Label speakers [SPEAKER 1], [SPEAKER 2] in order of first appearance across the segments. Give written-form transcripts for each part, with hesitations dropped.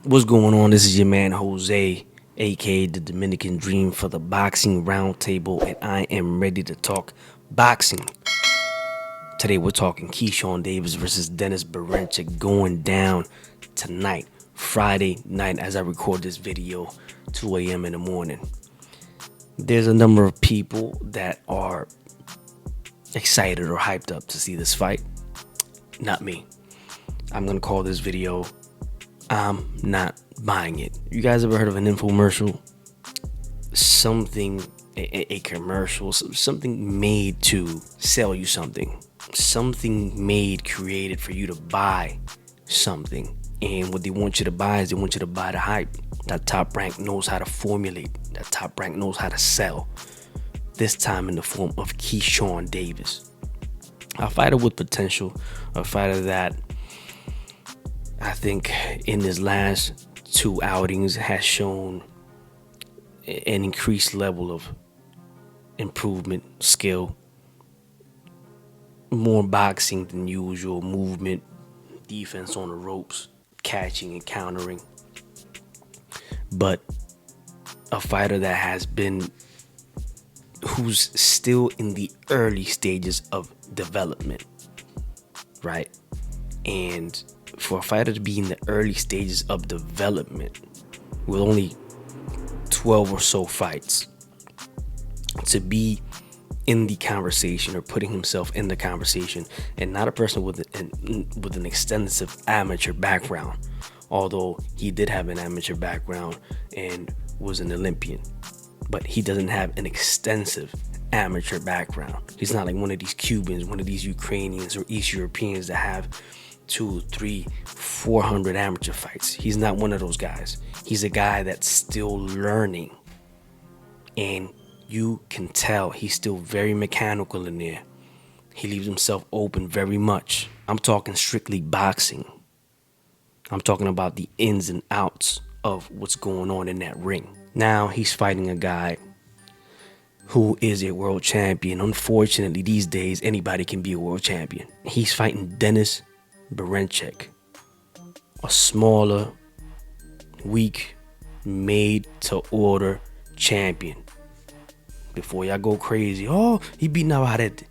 [SPEAKER 1] What's going on? This is your man Jose, aka the Dominican Dream for the Boxing Roundtable, and I am ready to talk boxing. Today we're talking KEYSHAWN Davis versus Dennis Berynchyk going down tonight, Friday night, as I record this video, 2 a.m. in the morning. There's a number of people that are excited or hyped up to see this fight. Not me. I'm gonna call this video I'm not buying it. You guys ever heard of an infomercial? Something, a commercial, something made to sell you something. Something made, created for you to buy something. And what they want you to buy is they want you to buy the hype. That Top Rank knows how to formulate. That Top Rank knows how to sell. This time in the form of KEYSHAWN Davis. A fighter with potential. A fighter that I think in his last two outings has shown an increased level of improvement, skill, more boxing than usual, movement, defense on the ropes, catching and countering. But a fighter that who's still in the early stages of development, right? And for a fighter to be in the early stages of development with only 12 or so fights, to be in the conversation or putting himself in the conversation, and not a person with an extensive amateur background, although he did have an amateur background and was an Olympian, but he doesn't have an extensive amateur background. He's not like one of these Cubans, one of these Ukrainians or East Europeans that have 200, 300, 400 amateur fights. He's not one of those guys. He's a guy that's still learning, and you can tell he's still very mechanical in there. He leaves himself open very much. I'm talking strictly boxing. I'm talking about the ins and outs of what's going on in that ring. Now he's fighting a guy who is a world champion. Unfortunately, these days anybody can be a world champion. He's fighting Dennis Berynchyk, a smaller, weak, made-to-order champion. Before y'all go crazy, oh, he beat Navarrete.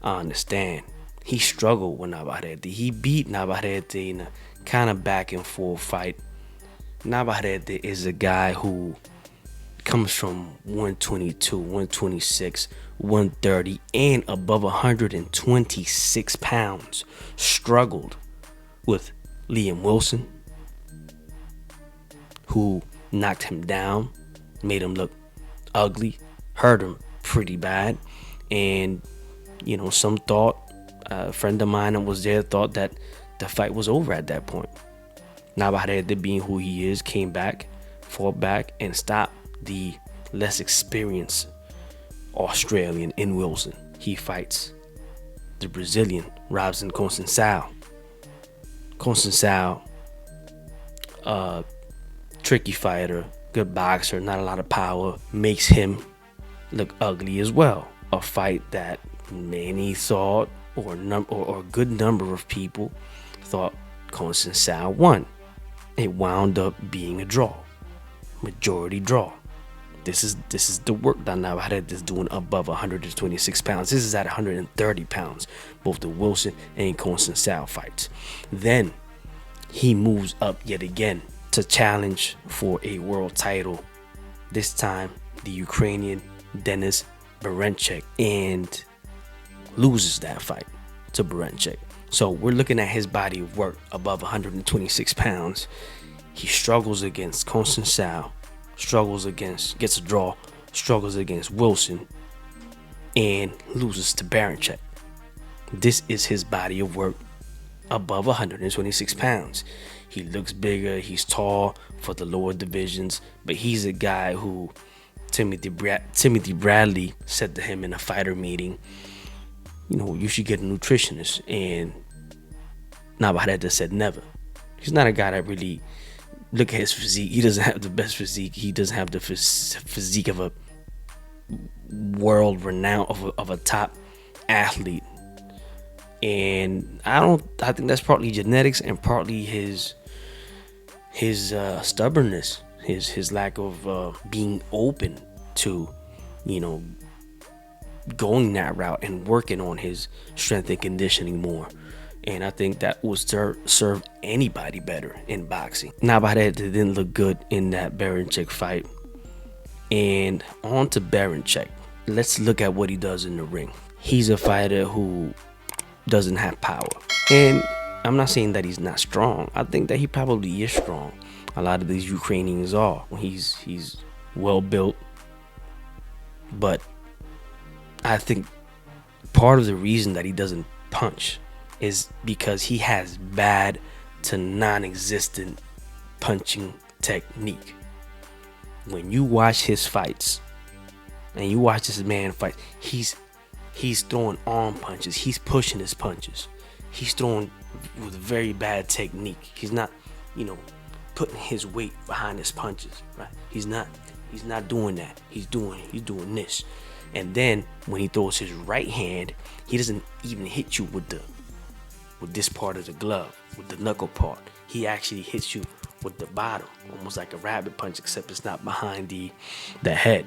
[SPEAKER 1] I understand. He struggled with Navarrete. He beat Navarrete in a kind of back and forth fight. Navarrete is a guy who comes from 122, 126, 130, and above 126 pounds. Struggled with Liam Wilson, who knocked him down, made him look ugly, hurt him pretty bad. And, some thought, a friend of mine that was there thought that the fight was over at that point. Navarrete, being who he is, came back, fought back, and stopped the less experienced Australian in Wilson. He fights the Brazilian Robson Conceição. Conceição, tricky fighter, good boxer, not a lot of power, makes him look ugly as well. A fight that many thought, or a good number of people thought Conceição won. It wound up being a draw, majority draw. This is the work that Navarrete is doing above 126 pounds. This is at 130 pounds, both the Wilson and Conceição fights. Then he moves up yet again to challenge for a world title. This time, the Ukrainian Dennis Berynchyk, and loses that fight to Berynchyk. So we're looking at his body of work above 126 pounds. He struggles against Conceição, gets a draw, struggles against Wilson, and loses to Berynchyk. This is his body of work above 126 pounds. He looks bigger, he's tall for the lower divisions, but he's a guy who Timothy Bradley said to him in a fighter meeting, you should get a nutritionist. And Navarrete said never. He's not a guy that really, look at his physique. He doesn't have the best physique. He doesn't have the physique of a world renowned of a top athlete. And I think that's partly genetics and partly his his stubbornness, his lack of being open to, you know, going that route and working on his strength and conditioning more. And I think that would serve anybody better in boxing. Navarrete didn't look good in that Berynchyk fight. And on to Berynchyk. Let's look at what he does in the ring. He's a fighter who doesn't have power. And I'm not saying that he's not strong. I think that he probably is strong. A lot of these Ukrainians are. He's well built. But I think part of the reason that he doesn't punch is because he has bad to non-existent punching technique. When you watch his fights and you watch this man fight, he's throwing arm punches. He's pushing his punches. He's throwing with very bad technique. He's not, putting his weight behind his punches, right? He's not doing that. He's doing this. And then when he throws his right hand, he doesn't even hit you with this part of the glove, with the knuckle part. He actually hits you with the bottom, almost like a rabbit punch, except it's not behind the head.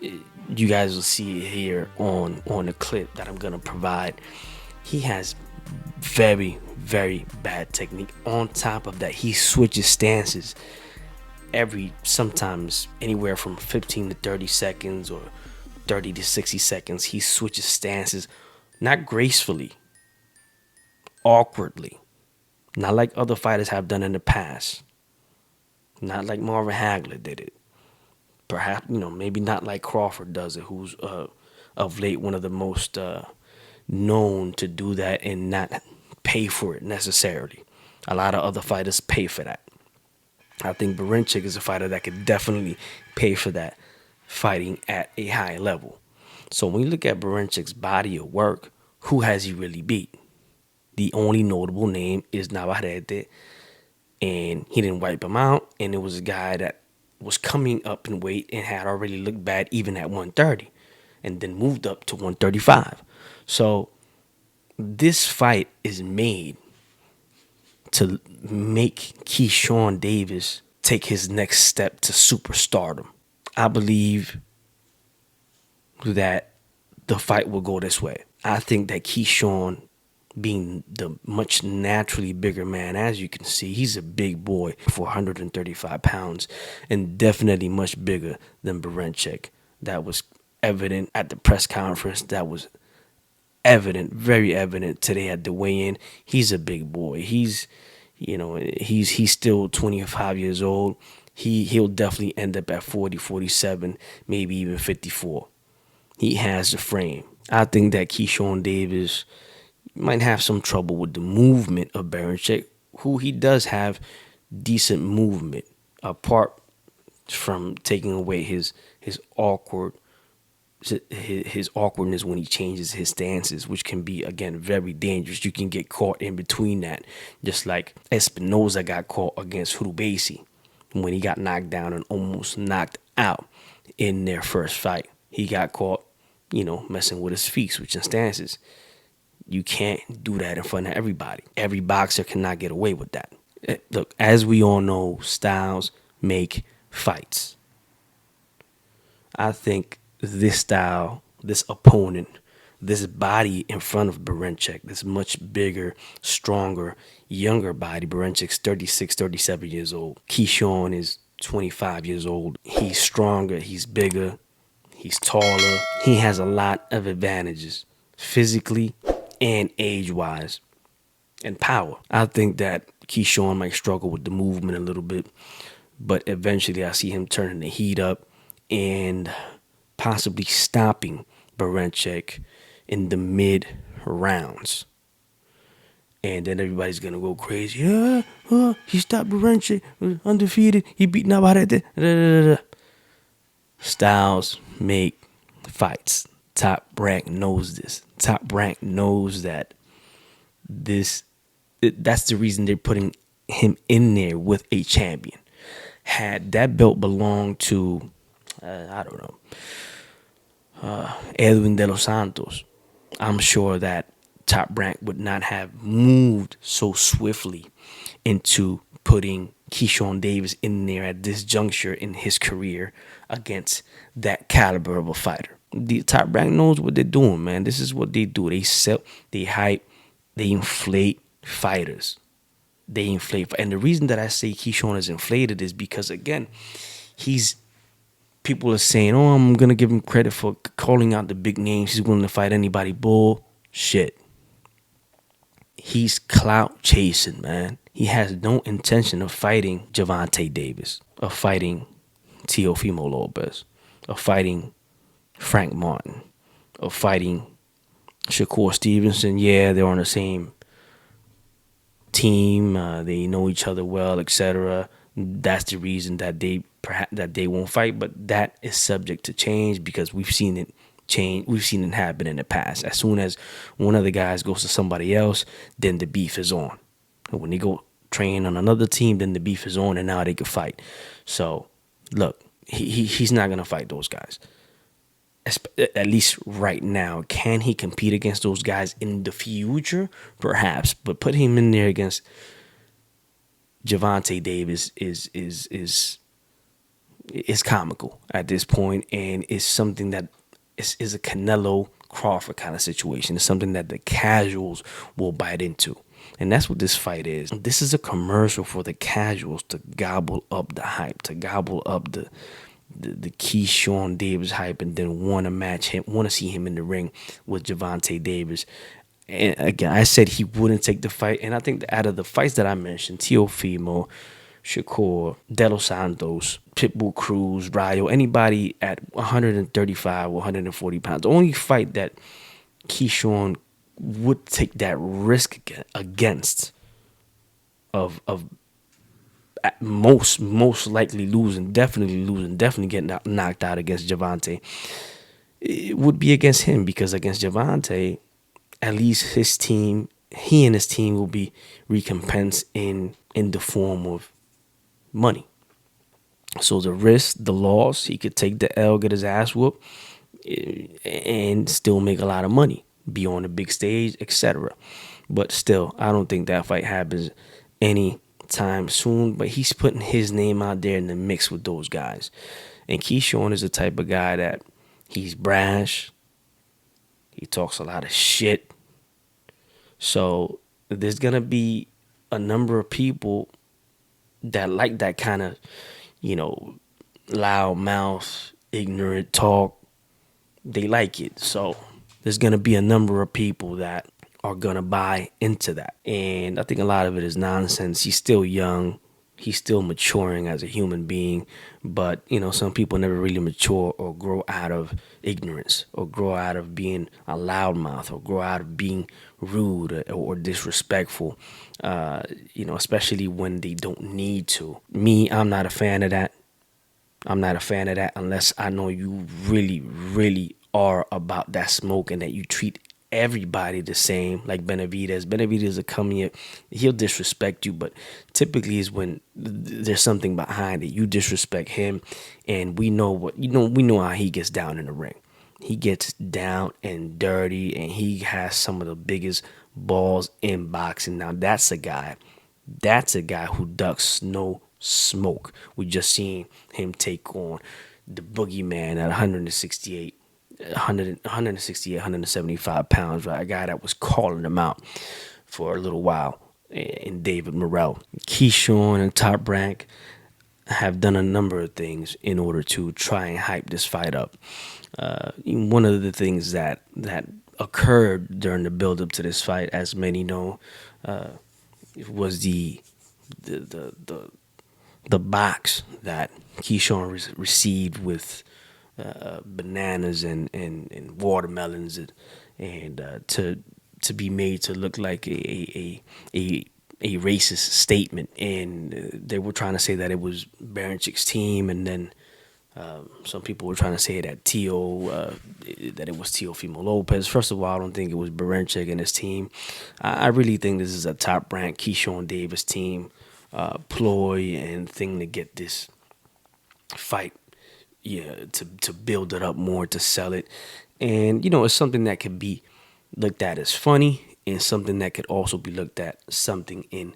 [SPEAKER 1] You guys will see it here on the clip that I'm gonna provide. He has very, very bad technique. On top of that, he switches stances sometimes anywhere from 15 to 30 seconds or 30 to 60 seconds. He switches stances, not gracefully, awkwardly, not like other fighters have done in the past, not like Marvin Hagler did it, perhaps maybe not like Crawford does it, who's of late one of the most known to do that and not pay for it necessarily. A lot of other fighters pay for that. I think Berynchyk is a fighter that could definitely pay for that, fighting at a high level. So when you look at Beryncyk's body of work, who has he really beat? The only notable name is Navarrete, and he didn't wipe him out. And it was a guy that was coming up in weight and had already looked bad even at 130, and then moved up to 135. So this fight is made to make KEYSHAWN Davis take his next step to superstardom. I believe that the fight will go this way. I think that KEYSHAWN, being the much naturally bigger man, as you can see, he's a big boy for 135 pounds and definitely much bigger than Berynchyk. That was evident at the press conference. That was evident, very evident today at the weigh-in. He's a big boy. He's still 25 years old. He'll definitely end up at 40, 47, maybe even 54. He has the frame. I think that KEYSHAWN Davis might have some trouble with the movement of Berynchyk, who he does have decent movement, apart from taking away his awkwardness when he changes his stances, which can be, again, very dangerous. You can get caught in between that, just like Espinoza got caught against Rubesi when he got knocked down and almost knocked out in their first fight. He got caught, messing with his feet, switching stances. You can't do that in front of everybody. Every boxer cannot get away with that. Look, as we all know, styles make fights. I think this style, this opponent, this body in front of Berynchyk, this much bigger, stronger, younger body. Beryncyk's 36, 37 years old. KEYSHAWN is 25 years old. He's stronger, he's bigger, he's taller. He has a lot of advantages, physically and age-wise, and power. I think that KEYSHAWN might struggle with the movement a little bit, but eventually I see him turning the heat up and possibly stopping Berynchyk in the mid rounds. And then everybody's going to go crazy. He stopped Berynchyk, undefeated. He beat Navarrete. Styles make fights. Top Rank knows this. Top Rank knows that that's the reason they're putting him in there with a champion. Had that belt belonged to, Edwin de los Santos, I'm sure that Top Rank would not have moved so swiftly into putting KEYSHAWN Davis in there at this juncture in his career against that caliber of a fighter. The Top Rank knows what they're doing, man. This is what they do. They sell, they hype, they inflate fighters. They inflate. And the reason that I say KEYSHAWN is inflated is because, again, people are saying, oh, I'm going to give him credit for calling out the big names. He's willing to fight anybody. Bullshit. He's clout chasing, man. He has no intention of fighting Gervonta Davis, of fighting Teofimo Lopez, of fighting Frank Martin, of fighting Shakur Stevenson. Yeah, they're on the same team. They know each other well, etc. That's the reason that they won't fight. But that is subject to change because we've seen it change. We've seen it happen in the past. As soon as one of the guys goes to somebody else, then the beef is on. And when they go train on another team, then the beef is on, and now they can fight. So, look, he's not gonna fight those guys. At least right now. Can he compete against those guys in the future? Perhaps, but put him in there against Gervonta Davis is comical at this point, and is something that is a Canelo Crawford kind of situation. It's something that the casuals will bite into, and that's what this fight is. This is a commercial for the casuals to gobble up the hype, to gobble up the KEYSHAWN Davis hype, and then want to match him, want to see him in the ring with Gervonta Davis. And again, I said he wouldn't take the fight, and I think that out of the fights that I mentioned, Teofimo, Shakur, De Los Santos, Pitbull Cruz, Rayo, anybody at 135 or 140 pounds, the only fight that KEYSHAWN would take that risk against of most likely losing, definitely getting knocked out against Gervonta, it would be against him, because against Gervonta, at least he and his team will be recompensed in the form of money. So the risk, the loss, he could take the L, get his ass whooped, and still make a lot of money, be on the big stage, etc. But still, I don't think that fight happens anytime soon. But he's putting his name out there in the mix with those guys. And KEYSHAWN is the type of guy that he's brash. He talks a lot of shit. So there's going to be a number of people that like that kind of, loud mouth, ignorant talk. They like it. So there's going to be a number of people that are going to buy into that. And I think a lot of it is nonsense. He's still young. He's still maturing as a human being. But, some people never really mature or grow out of ignorance, or grow out of being a loudmouth, or grow out of being rude or disrespectful, especially when they don't need to. Me, I'm not a fan of that. I'm not a fan of that unless I know you really, really are about that smoke, and that you treat everybody the same, like Benavidez. Benavidez will come here, he'll disrespect you, but typically is when there's something behind it. You disrespect him, and we know how he gets down in the ring. He gets down and dirty, and he has some of the biggest balls in boxing. Now that's a guy who ducks no smoke. We just seen him take on the boogeyman at 175 pounds, right? A guy that was calling him out for a little while, in David Morrell. KEYSHAWN and Top Rank have done a number of things in order to try and hype this fight up. One of the things that occurred during the build-up to this fight, as many know, was the box that KEYSHAWN received with bananas and watermelons, and to be made to look like a racist statement. And they were trying to say that it was Berynchy's team, and then some people were trying to say that that it was Teofimo Lopez. First of all, I don't think it was Berynchyk and his team. I really think this is a Top Rank KEYSHAWN Davis team ploy and thing to get this fight, to build it up more, to sell it. And it's something that could be looked at as funny, and something that could also be looked at something in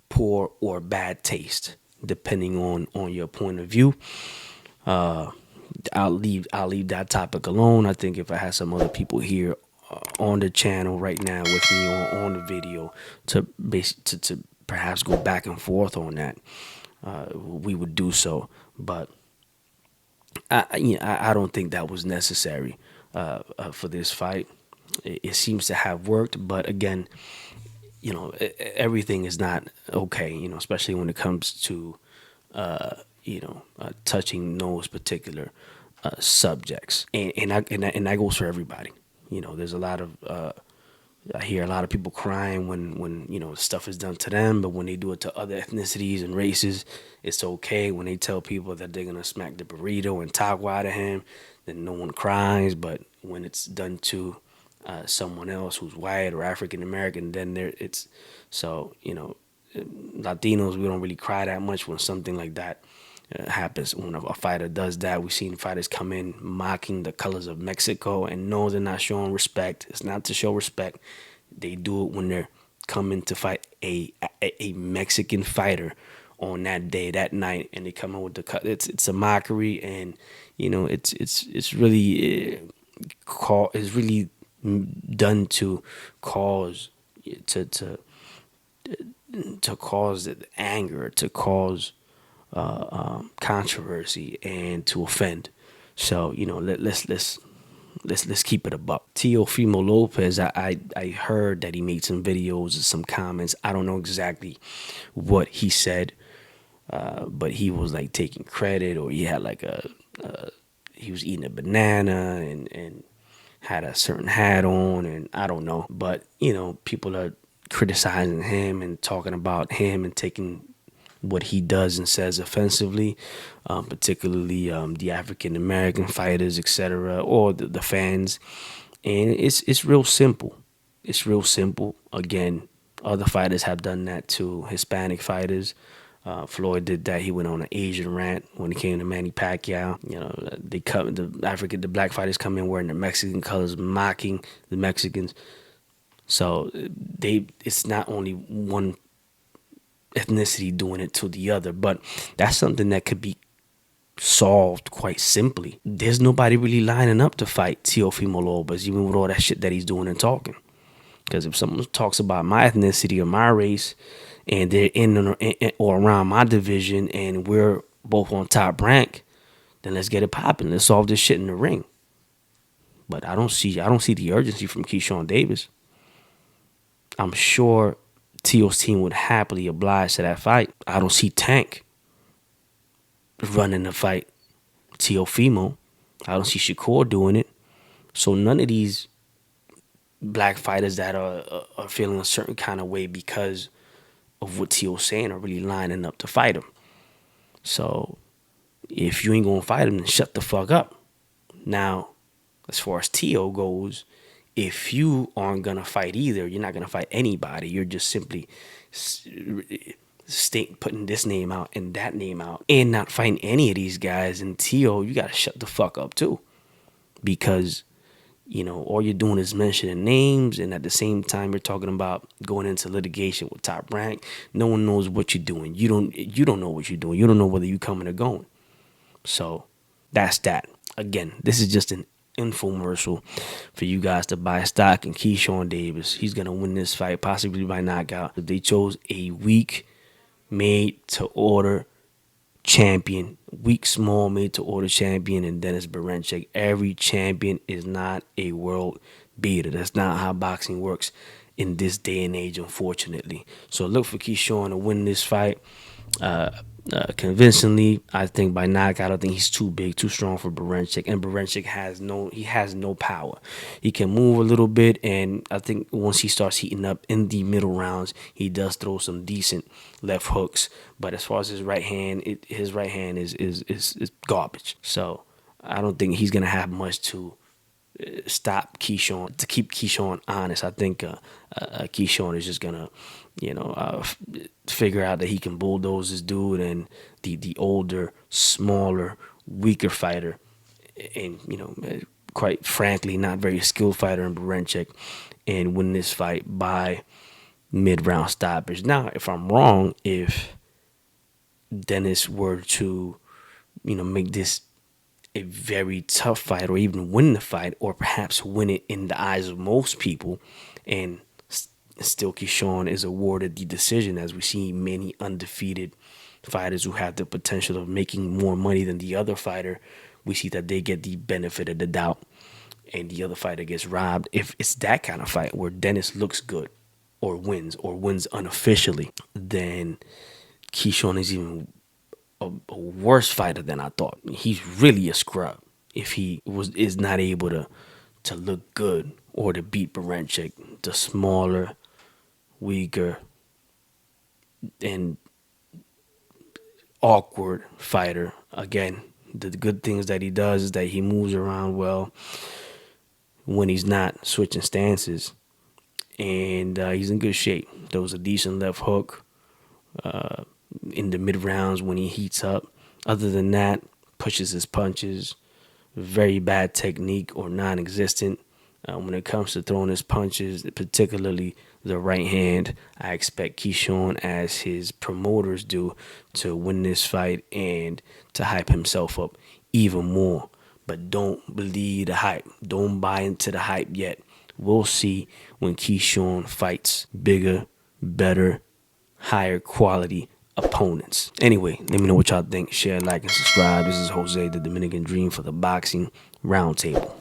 [SPEAKER 1] poor or bad taste, depending on your point of view. I'll leave that topic alone. I think if I had some other people here on the channel right now with me on the video to perhaps go back and forth on that, we would do so. But I don't think that was necessary for this fight. It seems to have worked, but again, everything is not okay. Especially when it comes to touching those particular subjects, and that goes for everybody. There's a lot of I hear a lot of people crying when stuff is done to them, but when they do it to other ethnicities and races, it's okay. When they tell people that they're gonna smack the burrito and taco out of him, then no one cries. But when it's done to someone else who's white or African American, then it's so Latinos, we don't really cry that much when something like that happens. When a fighter does that, we've seen fighters come in mocking the colors of Mexico, and no, they're not showing respect. It's not to show respect. They do it when they're coming to fight a Mexican fighter on that day, that night, and they come in with the cut. It's a mockery, and it's really it's really done to cause to cause anger, to cause controversy, and to offend. So let's keep it a buck. Teofimo Lopez, I heard that he made some videos and some comments. I don't know exactly what he said, but he was like taking credit, or he had like he was eating a banana and had a certain hat on, and I don't know. But people are criticizing him and talking about him and taking what he does and says offensively, particularly the African American fighters, etc., or the fans. And it's real simple. It's real simple. Again, other fighters have done that to Hispanic fighters. Floyd did that. He went on an Asian rant when it came to Manny Pacquiao. The black fighters come in wearing the Mexican colors, mocking the Mexicans. So it's not only one ethnicity doing it to the other, but that's something that could be solved quite simply. There's nobody really lining up to fight Teofimo Lopez, even with all that shit that he's doing and talking. Because if someone talks about my ethnicity or my race, and they're in or around my division, and we're both on top rank, then let's get it popping. Let's solve this shit in the ring. But I don't see the urgency from KEYSHAWN Davis. I'm sure Teo's team would happily oblige to that fight. I don't see Tank running the fight Teofimo. I don't see Shakur doing it. So none of these black fighters that are feeling a certain kind of way because of what Teo's saying are really lining up to fight him. So if you ain't gonna fight him, then shut the fuck up. Now, as far as Teo goes, if you aren't gonna fight either, you're not gonna fight anybody. You're just simply putting this name out and that name out and not fighting any of these guys. And Teo, you gotta shut the fuck up too, because all you're doing is mentioning names, and at the same time you're talking about going into litigation with Top Rank. No one knows what you're doing. You don't know what you're doing. You don't know whether you're coming or going. So that's that. Again, this is just an infomercial for you guys to buy stock in KEYSHAWN Davis. He's gonna win this fight, possibly by knockout. If they chose a weak made to order champion, weak, small, made to order champion, and Dennis Berynchyk. Every champion is not a world beater. That's not how boxing works in this day and age, unfortunately. So look for KEYSHAWN to win this fight convincingly. I think by knockout. I think he's too big, too strong for Berynchyk, and Berynchyk has no power. He can move a little bit, and I think once he starts heating up in the middle rounds, he does throw some decent left hooks. But as far as his right hand, his right hand is garbage. So I don't think he's gonna have much to stop KEYSHAWN, to keep KEYSHAWN honest. I think KEYSHAWN is just gonna figure out that he can bulldoze this dude, and the older, smaller, weaker fighter, and quite frankly not very skilled fighter in Berynchyk, and win this fight by mid-round stoppage. Now, if I'm wrong, if Dennis were to, make this a very tough fight, or even win the fight, or perhaps win it in the eyes of most people, and still KEYSHAWN is awarded the decision, as we see many undefeated fighters who have the potential of making more money than the other fighter, we see that they get the benefit of the doubt and the other fighter gets robbed. If it's that kind of fight where Dennis looks good or wins unofficially, then KEYSHAWN is even a worse fighter than I thought. He's really a scrub if he is not able to look good or to beat Berynchyk, the smaller, weaker, and awkward fighter. Again, the good things that he does is that he moves around well when he's not switching stances, and he's in good shape. There was a decent left hook in the mid rounds when he heats up. Other than that, pushes his punches, very bad technique or non-existent. When it comes to throwing his punches, particularly the right hand, I expect KEYSHAWN, as his promoters do, to win this fight and to hype himself up even more. But don't believe the hype. Don't buy into the hype yet. We'll see when KEYSHAWN fights bigger, better, higher quality opponents. Anyway, let me know what y'all think. Share, like, and subscribe. This is Jose, the Dominican Dream, for the Boxing Roundtable.